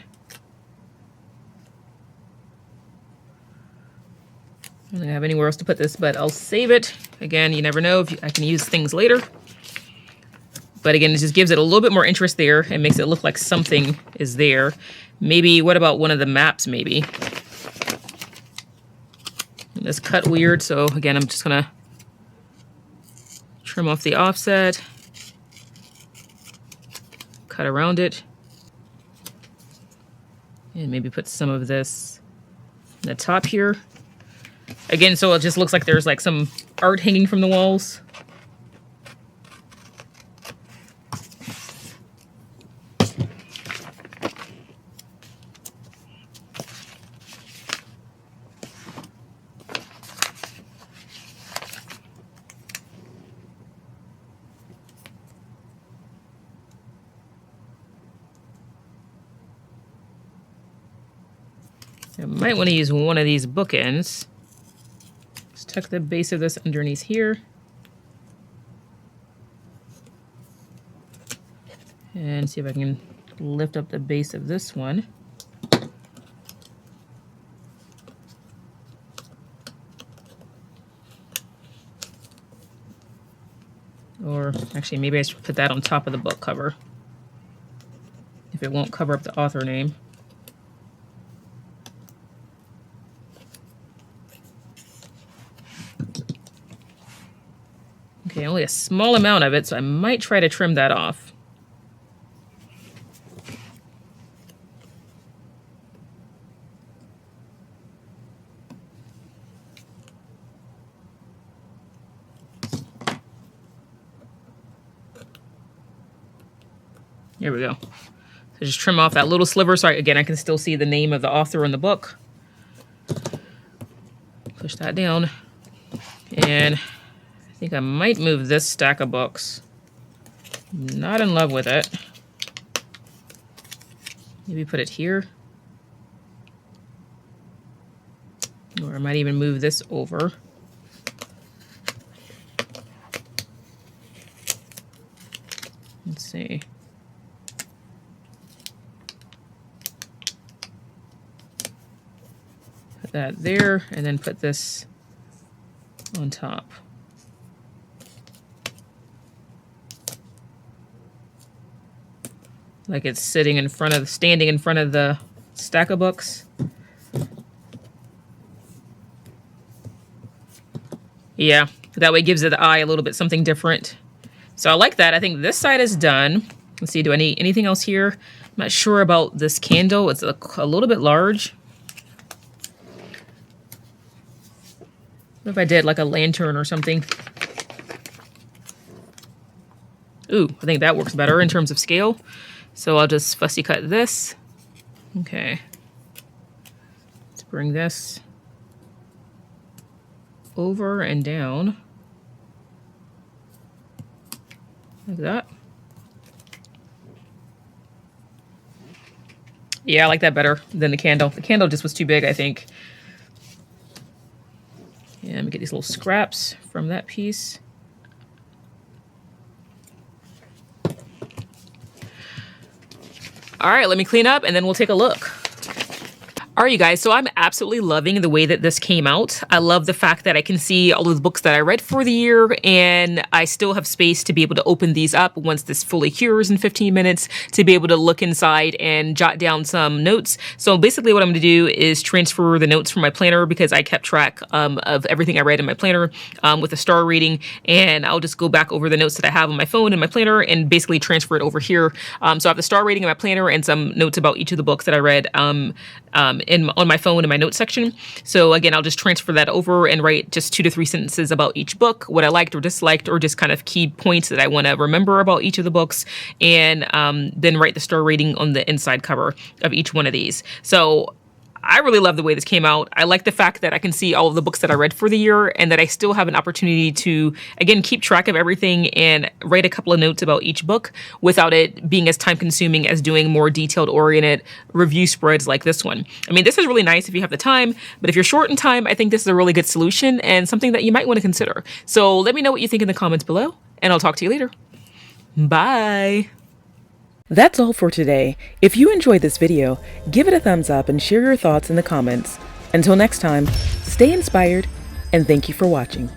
I don't think I have anywhere else to put this, but I'll save it. Again, you never know if I can use things later. But again, it just gives it a little bit more interest there and makes it look like something is there. Maybe, what about one of the maps, maybe? And this cut weird, so again, I'm just gonna trim off the offset, cut around it, and maybe put some of this in the top here. Again, so it just looks like there's like some art hanging from the walls. I might want to use one of these bookends. Just tuck the base of this underneath here. And see if I can lift up the base of this one. Or actually, maybe I should put that on top of the book cover, if it won't cover up the author name. Okay, only a small amount of it, so I might try to trim that off. There we go. So just trim off that little sliver. So again, I can still see the name of the author in the book. Push that down. And I think I might move this stack of books. I'm not in love with it. Maybe put it here. Or I might even move this over. Let's see. Put that there, and then put this on top. Like it's sitting in front of, standing in front of the stack of books. Yeah, that way it gives the eye a little bit something different. So I like that. I think this side is done. Let's see, do I need anything else here? I'm not sure about this candle. It's a little bit large. What if I did like a lantern or something? Ooh, I think that works better in terms of scale. So I'll just fussy cut this. Okay. Let's bring this over and down. Like that. Yeah, I like that better than the candle. The candle just was too big, I think. Yeah, let me get these little scraps from that piece. All right, let me clean up and then we'll take a look. All right, you guys, so I'm absolutely loving the way that this came out. I love the fact that I can see all of the books that I read for the year, and I still have space to be able to open these up once this fully cures in 15 minutes, to be able to look inside and jot down some notes. So basically what I'm gonna do is transfer the notes from my planner, because I kept track of everything I read in my planner with a star rating, and I'll just go back over the notes that I have on my phone in my planner and basically transfer it over here. So I have the star rating in my planner and some notes about each of the books that I read on my phone in my notes section. So again, I'll just transfer that over and write just 2 to 3 sentences about each book, what I liked or disliked, or just kind of key points that I want to remember about each of the books, and then write the star rating on the inside cover of each one of these. So I really love the way this came out. I like the fact that I can see all of the books that I read for the year, and that I still have an opportunity to, again, keep track of everything and write a couple of notes about each book without it being as time consuming as doing more detailed oriented review spreads like this one. I mean, this is really nice if you have the time, but if you're short in time, I think this is a really good solution and something that you might want to consider. So let me know what you think in the comments below, and I'll talk to you later. Bye. That's all for today. If you enjoyed this video, give it a thumbs up and share your thoughts in the comments. Until next time, stay inspired, and thank you for watching.